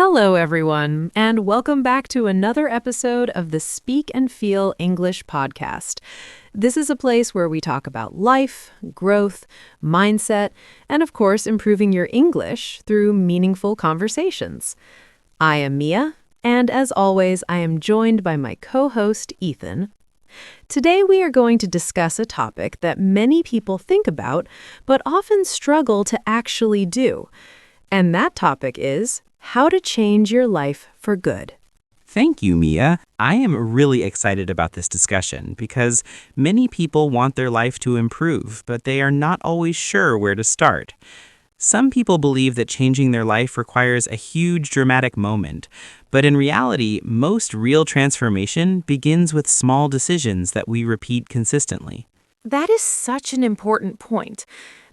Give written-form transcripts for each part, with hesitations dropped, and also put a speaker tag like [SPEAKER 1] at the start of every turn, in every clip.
[SPEAKER 1] Hello, everyone, and welcome back to another episode of the Speak and Feel English podcast. This is a place where we talk about life, growth, mindset, and of course, improving your English through meaningful conversations. I am Mia, and as always, I am joined by my co-host, Ethan. Today, we are going to discuss a topic that many people think about, but often struggle to actually do. And that topic is how to change your life for good.
[SPEAKER 2] Thank you, Mia. I am really excited about this discussion because many people want their life to improve, but they are not always sure where to start. Some people believe that changing their life requires a huge dramatic moment, but in reality, most real transformation begins with small decisions that we repeat consistently.
[SPEAKER 1] That is such an important point.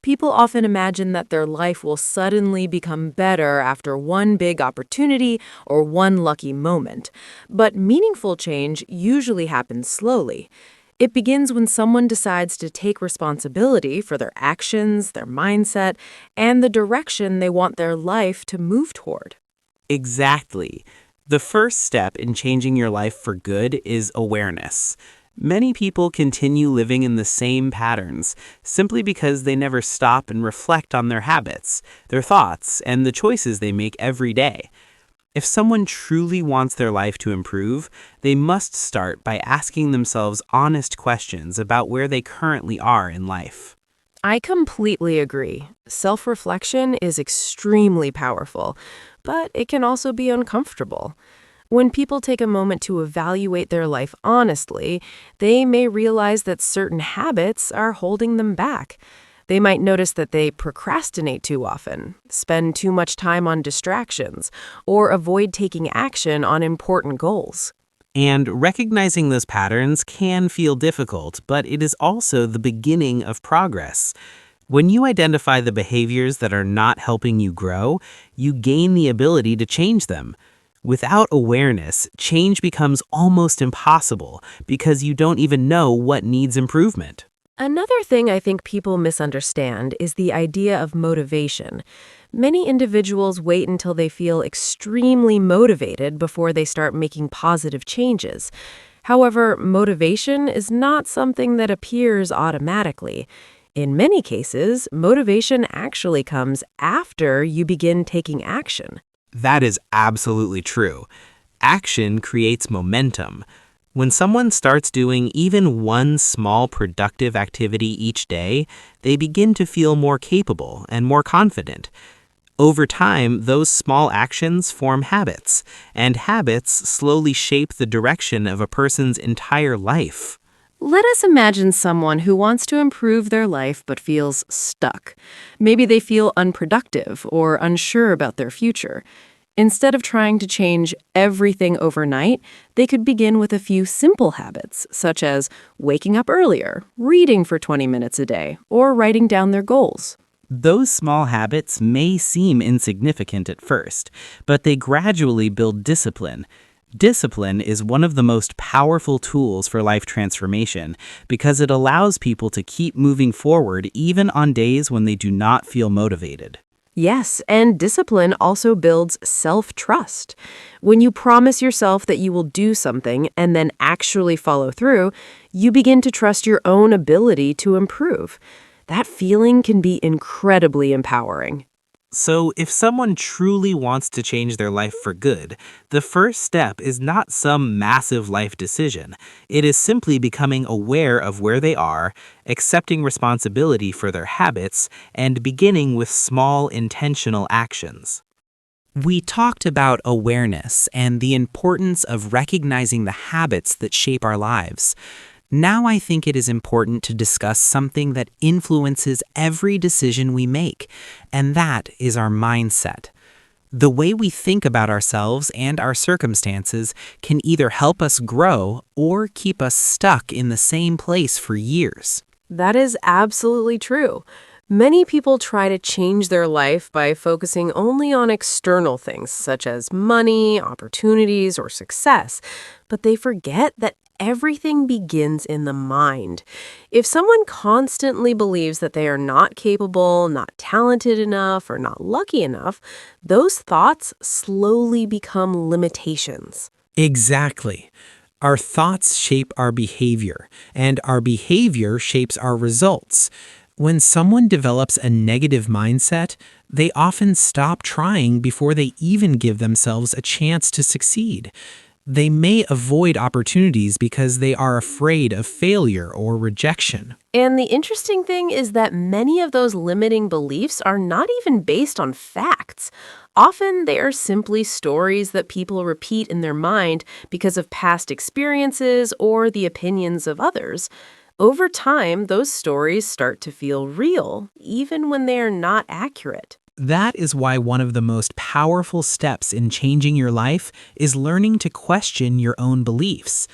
[SPEAKER 1] People often imagine that their life will suddenly become better after one big opportunity or one lucky moment. But meaningful change usually happens slowly. It begins when someone decides to take responsibility for their actions, their mindset, and the direction they want their life to move toward.
[SPEAKER 2] Exactly. The first step in changing your life for good is awareness. Many people continue living in the same patterns simply because they never stop and reflect on their habits, their thoughts, and the choices they make every day. If someone truly wants their life to improve, they must start by asking themselves honest questions about where they currently are in life.
[SPEAKER 1] I completely agree. Self-reflection is extremely powerful, but it can also be uncomfortable. When people take a moment to evaluate their life honestly, they may realize that certain habits are holding them back. They might notice that they procrastinate too often, spend too much time on distractions, or avoid taking action on important goals.
[SPEAKER 2] And recognizing those patterns can feel difficult, but it is also the beginning of progress. When you identify the behaviors that are not helping you grow, you gain the ability to change them. Without awareness, change becomes almost impossible because you don't even know what needs improvement.
[SPEAKER 1] Another thing I think people misunderstand is the idea of motivation. Many individuals wait until they feel extremely motivated before they start making positive changes. However, motivation is not something that appears automatically. In many cases, motivation actually comes after you begin taking action.
[SPEAKER 2] That is absolutely true. Action creates momentum. When someone starts doing even one small productive activity each day, they begin to feel more capable and more confident. Over time, those small actions form habits, and habits slowly shape the direction of a person's entire life.
[SPEAKER 1] Let us imagine someone who wants to improve their life but feels stuck. Maybe they feel unproductive or unsure about their future. Instead of trying to change everything overnight, they could begin with a few simple habits, such as waking up earlier, reading for 20 minutes a day, or writing down their goals.
[SPEAKER 2] Those small habits may seem insignificant at first, but they gradually build discipline. Discipline is one of the most powerful tools for life transformation because it allows people to keep moving forward even on days when they do not feel motivated.
[SPEAKER 1] Yes, and discipline also builds self-trust. When you promise yourself that you will do something and then actually follow through, you begin to trust your own ability to improve. That feeling can be incredibly empowering.
[SPEAKER 2] So, if someone truly wants to change their life for good, the first step is not some massive life decision. It is simply becoming aware of where they are, accepting responsibility for their habits, and beginning with small intentional actions. We talked about awareness and the importance of recognizing the habits that shape our lives. Now I think it is important to discuss something that influences every decision we make, and that is our mindset. The way we think about ourselves and our circumstances can either help us grow or keep us stuck in the same place for years.
[SPEAKER 1] That is absolutely true. Many people try to change their life by focusing only on external things such as money, opportunities, or success, but they forget that everything begins in the mind. If someone constantly believes that they are not capable, not talented enough, or not lucky enough, those thoughts slowly become limitations.
[SPEAKER 2] Exactly. Our thoughts shape our behavior, and our behavior shapes our results. When someone develops a negative mindset, they often stop trying before they even give themselves a chance to succeed. They may avoid opportunities because they are afraid of failure or rejection.
[SPEAKER 1] And the interesting thing is that many of those limiting beliefs are not even based on facts. Often they are simply stories that people repeat in their mind because of past experiences or the opinions of others. Over time, those stories start to feel real, even when they are not accurate.
[SPEAKER 2] That is why one of the most powerful steps in changing your life is learning to question your own beliefs.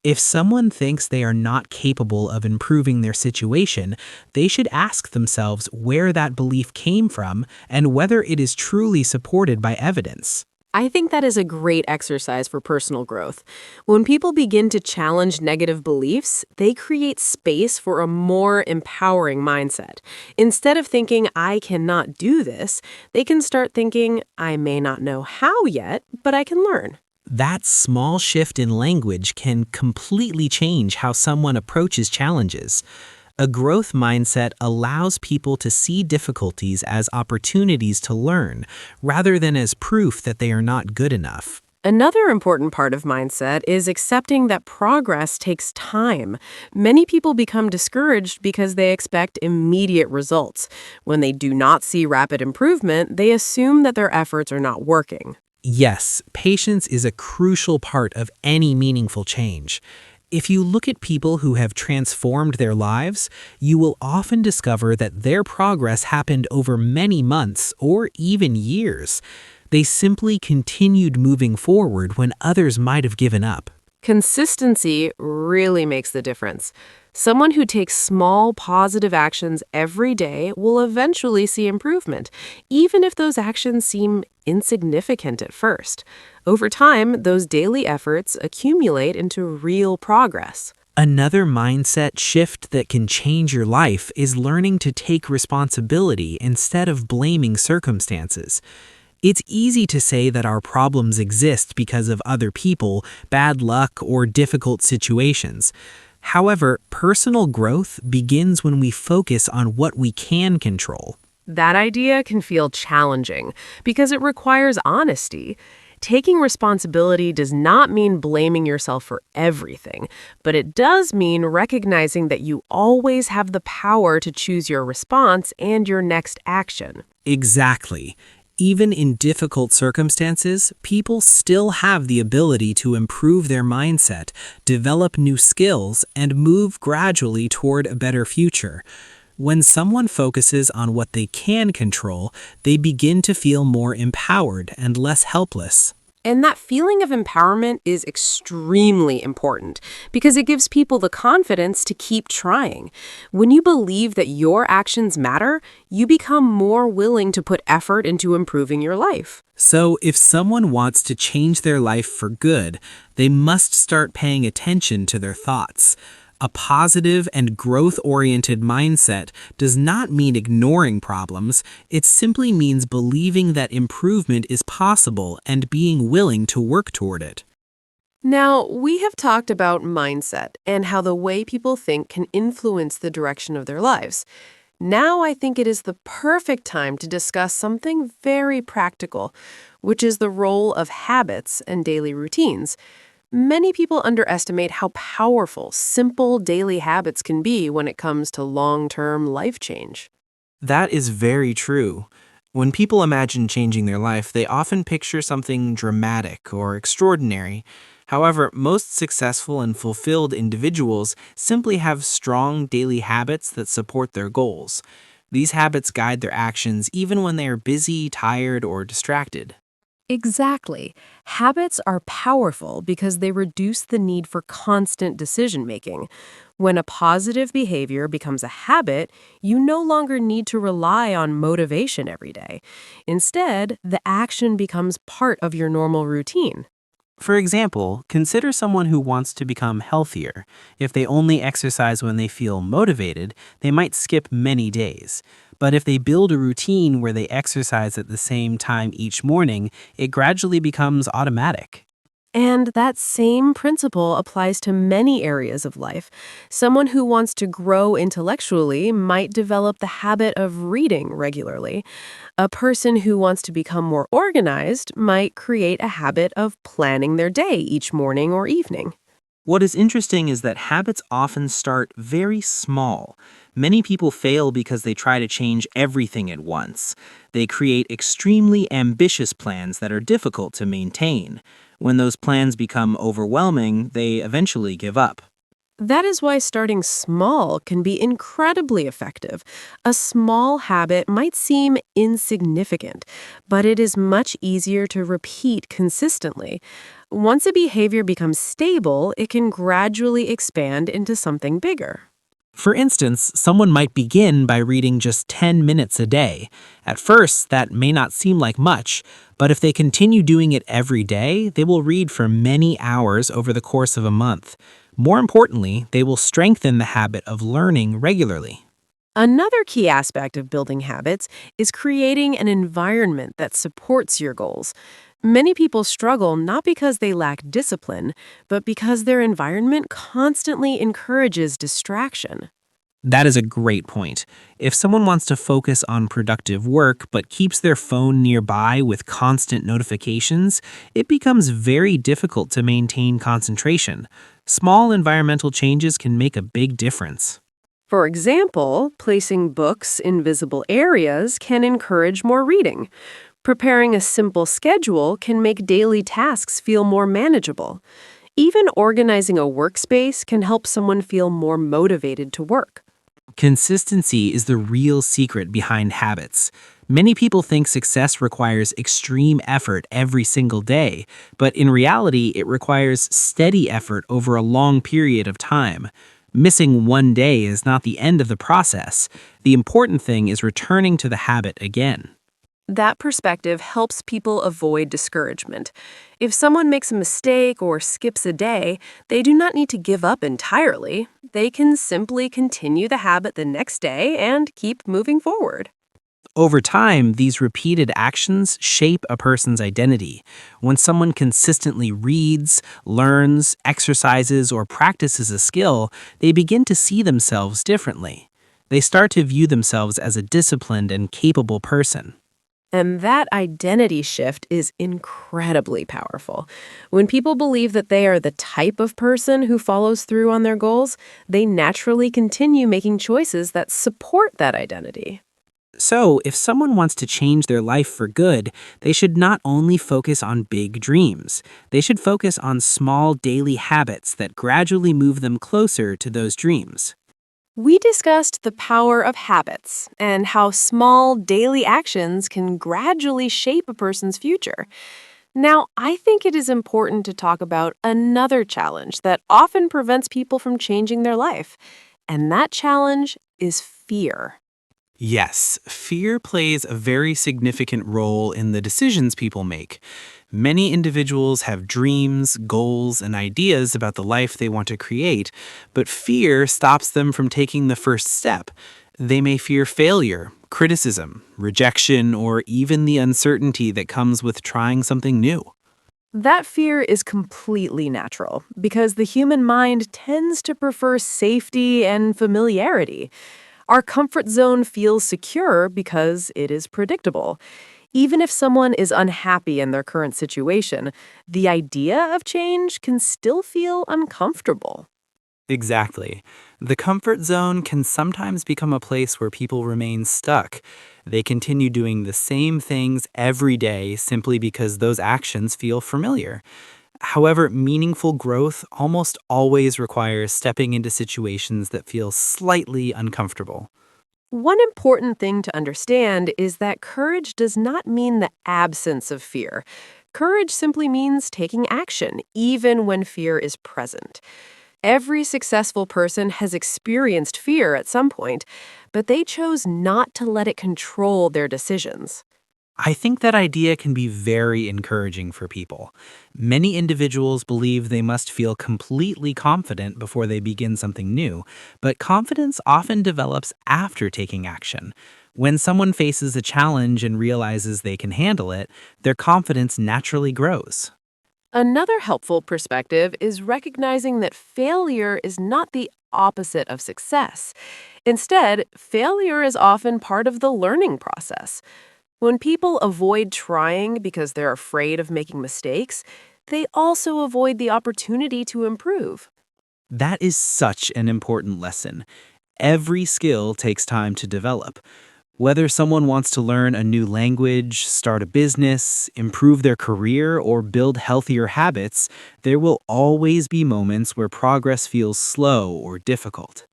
[SPEAKER 2] If someone thinks they are not capable of improving their situation, they should ask themselves where that belief came from and whether it is truly supported by evidence.
[SPEAKER 1] I think that is a great exercise for personal growth. When people begin to challenge negative beliefs, they create space for a more empowering mindset. Instead of thinking, I cannot do this, they can start thinking, I may not know how yet, but I can learn.
[SPEAKER 2] That small shift in language can completely change how someone approaches challenges. A growth mindset allows people to see difficulties as opportunities to learn, rather than as proof that they are not good enough.
[SPEAKER 1] Another important part of mindset is accepting that progress takes time. Many people become discouraged because they expect immediate results. When they do not see rapid improvement, they assume that their efforts are not working.
[SPEAKER 2] Yes, patience is a crucial part of any meaningful change. If you look at people who have transformed their lives, you will often discover that their progress happened over many months or even years. They simply continued moving forward when others might have given up.
[SPEAKER 1] Consistency really makes the difference. Someone who takes small positive actions every day will eventually see improvement, even if those actions seem insignificant at first. Over time, those daily efforts accumulate into real progress.
[SPEAKER 2] Another mindset shift that can change your life is learning to take responsibility instead of blaming circumstances. It's easy to say that our problems exist because of other people, bad luck, or difficult situations. However, personal growth begins when we focus on what we can control.
[SPEAKER 1] That idea can feel challenging because it requires honesty. Taking responsibility does not mean blaming yourself for everything, but it does mean recognizing that you always have the power to choose your response and your next action.
[SPEAKER 2] Exactly. Even in difficult circumstances, people still have the ability to improve their mindset, develop new skills, and move gradually toward a better future. When someone focuses on what they can control, they begin to feel more empowered and less helpless.
[SPEAKER 1] And that feeling of empowerment is extremely important because it gives people the confidence to keep trying. When you believe that your actions matter, you become more willing to put effort into improving your life.
[SPEAKER 2] So, if someone wants to change their life for good, they must start paying attention to their thoughts. A positive and growth-oriented mindset does not mean ignoring problems. It simply means believing that improvement is possible and being willing to work toward it.
[SPEAKER 1] Now, we have talked about mindset and how the way people think can influence the direction of their lives. Now I think it is the perfect time to discuss something very practical, which is the role of habits and daily routines. Many people underestimate how powerful simple daily habits can be when it comes to long-term life change.
[SPEAKER 2] That is very true. When people imagine changing their life, they often picture something dramatic or extraordinary. However, most successful and fulfilled individuals simply have strong daily habits that support their goals. These habits guide their actions even when they are busy, tired, or distracted.
[SPEAKER 1] Exactly. Habits are powerful because they reduce the need for constant decision-making. When a positive behavior becomes a habit, you no longer need to rely on motivation every day. Instead, the action becomes part of your normal routine.
[SPEAKER 2] For example, consider someone who wants to become healthier. If they only exercise when they feel motivated, they might skip many days. But if they build a routine where they exercise at the same time each morning, it gradually becomes automatic.
[SPEAKER 1] And that same principle applies to many areas of life. Someone who wants to grow intellectually might develop the habit of reading regularly. A person who wants to become more organized might create a habit of planning their day each morning or evening.
[SPEAKER 2] What is interesting is that habits often start very small. Many people fail because they try to change everything at once. They create extremely ambitious plans that are difficult to maintain. When those plans become overwhelming, they eventually give up.
[SPEAKER 1] That is why starting small can be incredibly effective. A small habit might seem insignificant, but it is much easier to repeat consistently. Once a behavior becomes stable, it can gradually expand into something bigger.
[SPEAKER 2] For instance, someone might begin by reading just 10 minutes a day. At first, that may not seem like much, but if they continue doing it every day, they will read for many hours over the course of a month. More importantly, they will strengthen the habit of learning regularly.
[SPEAKER 1] Another key aspect of building habits is creating an environment that supports your goals. Many people struggle not because they lack discipline, but because their environment constantly encourages distraction.
[SPEAKER 2] That is a great point. If someone wants to focus on productive work but keeps their phone nearby with constant notifications, it becomes very difficult to maintain concentration. Small environmental changes can make a big difference.
[SPEAKER 1] For example, placing books in visible areas can encourage more reading. Preparing a simple schedule can make daily tasks feel more manageable. Even organizing a workspace can help someone feel more motivated to work.
[SPEAKER 2] Consistency is the real secret behind habits. Many people think success requires extreme effort every single day, but in reality, it requires steady effort over a long period of time. Missing one day is not the end of the process. The important thing is returning to the habit again.
[SPEAKER 1] That perspective helps people avoid discouragement. If someone makes a mistake or skips a day, they do not need to give up entirely. They can simply continue the habit the next day and keep moving forward.
[SPEAKER 2] Over time, these repeated actions shape a person's identity. When someone consistently reads, learns, exercises, or practices a skill, they begin to see themselves differently. They start to view themselves as a disciplined and capable person.
[SPEAKER 1] And that identity shift is incredibly powerful. When people believe that they are the type of person who follows through on their goals, they naturally continue making choices that support that identity.
[SPEAKER 2] So, if someone wants to change their life for good, they should not only focus on big dreams. They should focus on small daily habits that gradually move them closer to those dreams.
[SPEAKER 1] We discussed the power of habits and how small daily actions can gradually shape a person's future. Now, I think it is important to talk about another challenge that often prevents people from changing their life, and that challenge is fear.
[SPEAKER 2] Yes, fear plays a very significant role in the decisions people make. Many individuals have dreams, goals, and ideas about the life they want to create, but fear stops them from taking the first step. They may fear failure, criticism, rejection, or even the uncertainty that comes with trying something new.
[SPEAKER 1] That fear is completely natural because the human mind tends to prefer safety and familiarity. Our comfort zone feels secure because it is predictable. Even if someone is unhappy in their current situation, the idea of change can still feel uncomfortable.
[SPEAKER 2] Exactly. The comfort zone can sometimes become a place where people remain stuck. They continue doing the same things every day simply because those actions feel familiar. However, meaningful growth almost always requires stepping into situations that feel slightly uncomfortable.
[SPEAKER 1] One important thing to understand is that courage does not mean the absence of fear. Courage simply means taking action, even when fear is present. Every successful person has experienced fear at some point, but they chose not to let it control their decisions.
[SPEAKER 2] I think that idea can be very encouraging for people. Many individuals believe they must feel completely confident before they begin something new, but confidence often develops after taking action. When someone faces a challenge and realizes they can handle it, their confidence naturally grows.
[SPEAKER 1] Another helpful perspective is recognizing that failure is not the opposite of success. Instead, failure is often part of the learning process. When people avoid trying because they're afraid of making mistakes, they also avoid the opportunity to improve.
[SPEAKER 2] That is such an important lesson. Every skill takes time to develop. Whether someone wants to learn a new language, start a business, improve their career, or build healthier habits, there will always be moments where progress feels slow or difficult.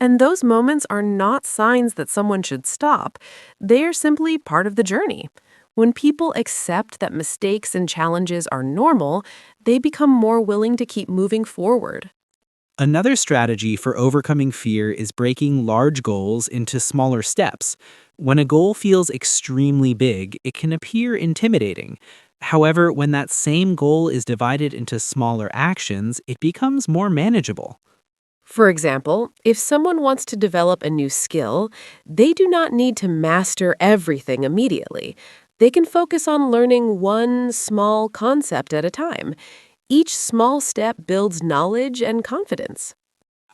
[SPEAKER 1] And those moments are not signs that someone should stop. They are simply part of the journey. When people accept that mistakes and challenges are normal, they become more willing to keep moving forward.
[SPEAKER 2] Another strategy for overcoming fear is breaking large goals into smaller steps. When a goal feels extremely big, it can appear intimidating. However, when that same goal is divided into smaller actions, it becomes more manageable.
[SPEAKER 1] For example, if someone wants to develop a new skill, they do not need to master everything immediately. They can focus on learning one small concept at a time. Each small step builds knowledge and confidence.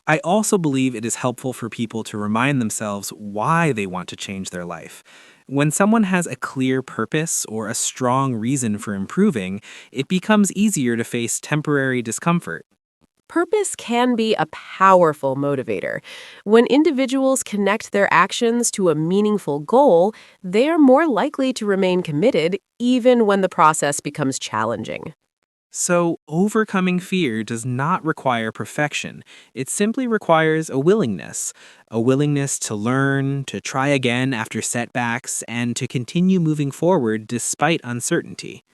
[SPEAKER 2] I also believe it is helpful for people to remind themselves why they want to change their life. When someone has a clear purpose or a strong reason for improving, it becomes easier to face temporary discomfort.
[SPEAKER 1] Purpose can be a powerful motivator. When individuals connect their actions to a meaningful goal, they are more likely to remain committed even when the process becomes challenging.
[SPEAKER 2] So, overcoming fear does not require perfection. It simply requires a willingness to learn, to try again after setbacks, and to continue moving forward despite uncertainty.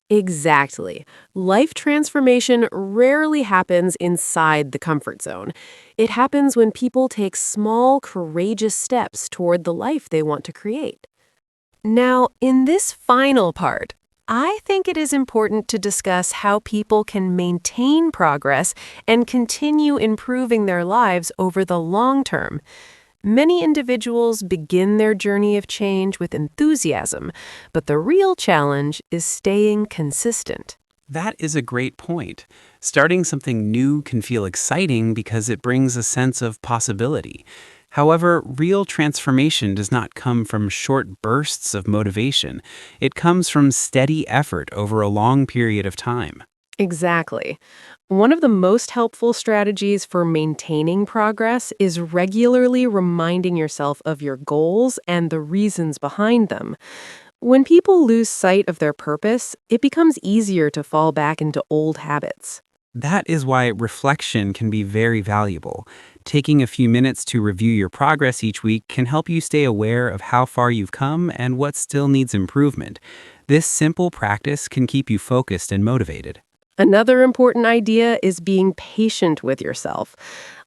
[SPEAKER 1] Exactly. Life transformation rarely happens inside the comfort zone. It happens when people take small, courageous steps toward the life they want to create. Now, in this final part, I think it is important to discuss how people can maintain progress and continue improving their lives over the long term. Many individuals begin their journey of change with enthusiasm, but the real challenge is staying consistent.
[SPEAKER 3] That is a great point. Starting something new can feel exciting because it brings a sense of possibility. However, real transformation does not come from short bursts of motivation. It comes from steady effort over a long period of time.
[SPEAKER 1] Exactly. One of the most helpful strategies for maintaining progress is regularly reminding yourself of your goals and the reasons behind them. When people lose sight of their purpose, it becomes easier to fall back into old habits.
[SPEAKER 3] That is why reflection can be very valuable. Taking a few minutes to review your progress each week can help you stay aware of how far you've come and what still needs improvement. This simple practice can keep you focused and motivated.
[SPEAKER 1] Another important idea is being patient with yourself.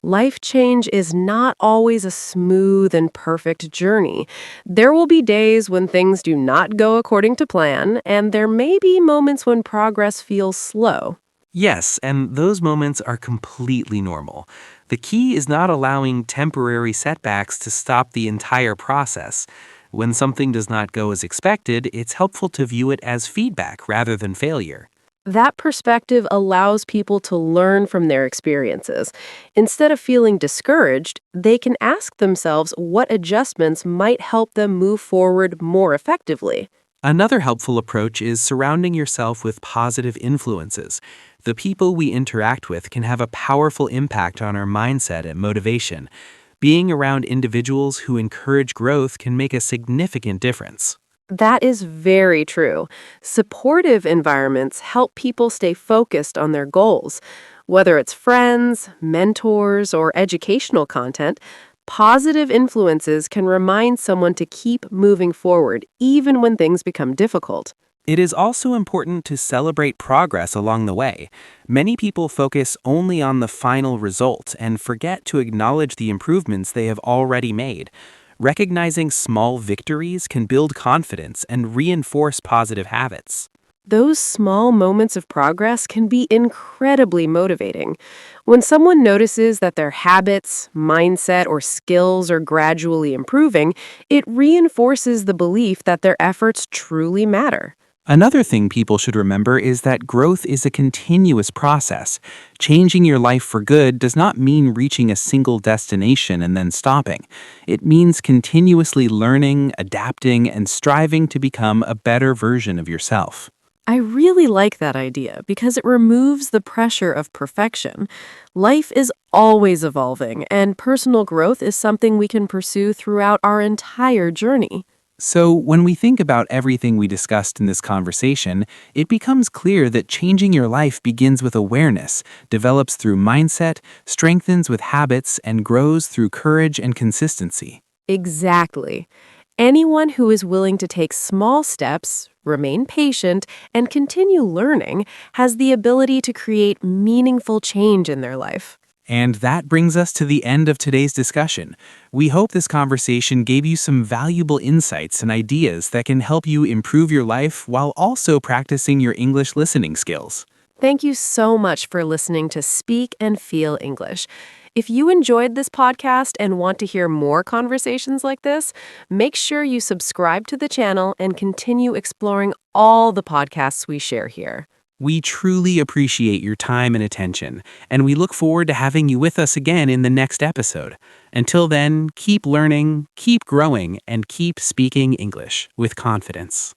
[SPEAKER 1] Life change is not always a smooth and perfect journey. There will be days when things do not go according to plan, and there may be moments when progress feels slow.
[SPEAKER 2] Yes, and those moments are completely normal. The key is not allowing temporary setbacks to stop the entire process. When something does not go as expected, it's helpful to view it as feedback rather than failure.
[SPEAKER 1] That perspective allows people to learn from their experiences. Instead of feeling discouraged, they can ask themselves what adjustments might help them move forward more effectively.
[SPEAKER 2] Another helpful approach is surrounding yourself with positive influences. The people we interact with can have a powerful impact on our mindset and motivation. Being around individuals who encourage growth can make a significant difference.
[SPEAKER 1] That is very true. Supportive environments help people stay focused on their goals. Whether it's friends, mentors, or educational content, positive influences can remind someone to keep moving forward even when things become difficult.
[SPEAKER 2] It is also important to celebrate progress along the way. Many people focus only on the final result and forget to acknowledge the improvements they have already made. Recognizing small victories can build confidence and reinforce positive habits.
[SPEAKER 1] Those small moments of progress can be incredibly motivating. When someone notices that their habits, mindset, or skills are gradually improving, it reinforces the belief that their efforts truly matter.
[SPEAKER 2] Another thing people should remember is that growth is a continuous process. Changing your life for good does not mean reaching a single destination and then stopping. It means continuously learning, adapting, and striving to become a better version of yourself.
[SPEAKER 1] I really like that idea because it removes the pressure of perfection. Life is always evolving, and personal growth is something we can pursue throughout our entire journey.
[SPEAKER 2] So, when we think about everything we discussed in this conversation, it becomes clear that changing your life begins with awareness, develops through mindset, strengthens with habits, and grows through courage and consistency.
[SPEAKER 1] Exactly. Anyone who is willing to take small steps, remain patient, and continue learning has the ability to create meaningful change in their life.
[SPEAKER 2] And that brings us to the end of today's discussion. We hope this conversation gave you some valuable insights and ideas that can help you improve your life while also practicing your English listening skills.
[SPEAKER 1] Thank you so much for listening to Speak and Feel English. If you enjoyed this podcast and want to hear more conversations like this, make sure you subscribe to the channel and continue exploring all the podcasts we share here.
[SPEAKER 2] We truly appreciate your time and attention, and we look forward to having you with us again in the next episode. Until then, keep learning, keep growing, and keep speaking English with confidence.